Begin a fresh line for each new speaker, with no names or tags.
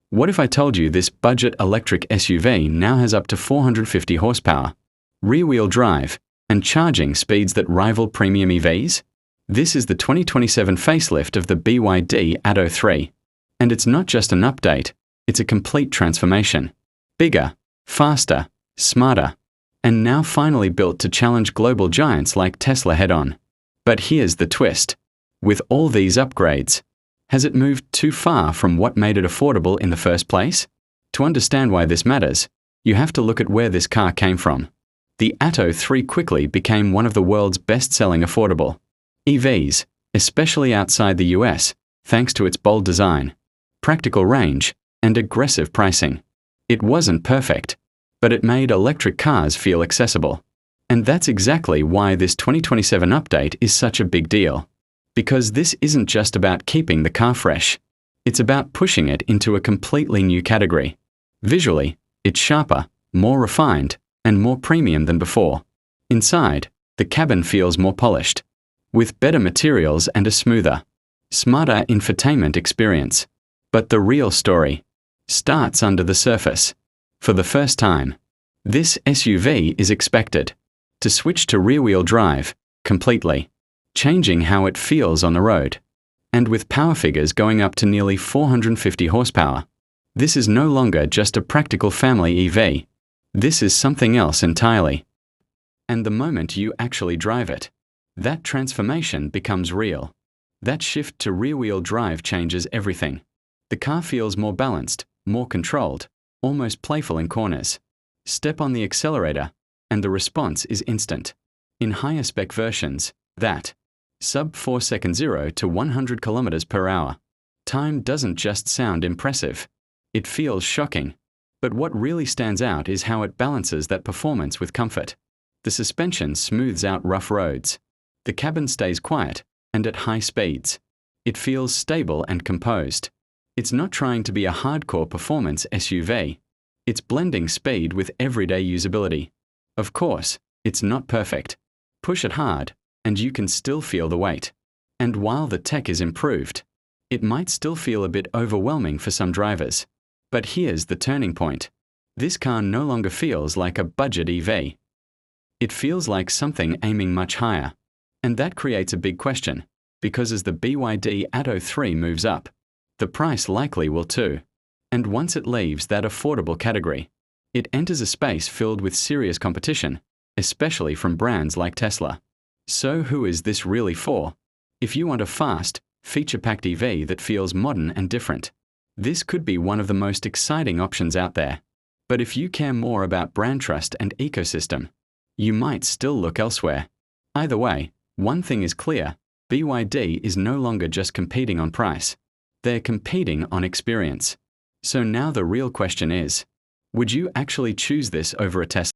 What if I told you this budget electric SUV now has up to 450 horsepower, rear-wheel drive, and charging speeds that rival premium EVs? This is the 2027 facelift of the BYD Atto 3. And it's not just an update, it's a complete transformation. Bigger, faster, smarter, and now finally built to challenge global giants like Tesla head-on. But here's the twist. With all these upgrades, has it moved too far from what made it affordable in the first place? To understand why this matters, you have to look at where this car came from. The Atto 3 quickly became one of the world's best-selling affordable EVs, especially outside the US, thanks to its bold design, practical range, and aggressive pricing. It wasn't perfect, but it made electric cars feel accessible. And that's exactly why this 2027 update is such a big deal. Because this isn't just about keeping the car fresh. It's about pushing it into a completely new category. Visually, it's sharper, more refined, and more premium than before. Inside, the cabin feels more polished, with better materials and a smoother, smarter infotainment experience. But the real story starts under the surface. For the first time, this SUV is expected to switch to rear-wheel drive completely, changing how it feels on the road. And with power figures going up to nearly 450 horsepower, this is no longer just a practical family EV. This is something else entirely. And the moment you actually drive it, that transformation becomes real. That shift to rear-wheel drive changes everything. The car feels more balanced, more controlled, almost playful in corners. Step on the accelerator, and the response is instant. In higher spec versions, that sub 4 second 0 to 100 km per hour. Time doesn't just sound impressive. It feels shocking. But what really stands out is how it balances that performance with comfort. The suspension smooths out rough roads. The cabin stays quiet, and at high speeds. It feels stable and composed. It's not trying to be a hardcore performance SUV. It's blending speed with everyday usability. Of course, it's not perfect. Push it hard, and you can still feel the weight. And while the tech is improved, it might still feel a bit overwhelming for some drivers. But here's the turning point. This car no longer feels like a budget EV. It feels like something aiming much higher. And that creates a big question, because as the BYD Atto 3 moves up, the price likely will too. And once it leaves that affordable category, it enters a space filled with serious competition, especially from brands like Tesla. So who is this really for? If you want a fast, feature-packed EV that feels modern and different, this could be one of the most exciting options out there. But if you care more about brand trust and ecosystem, you might still look elsewhere. Either way, one thing is clear, BYD is no longer just competing on price. They're competing on experience. So now the real question is, would you actually choose this over a Tesla?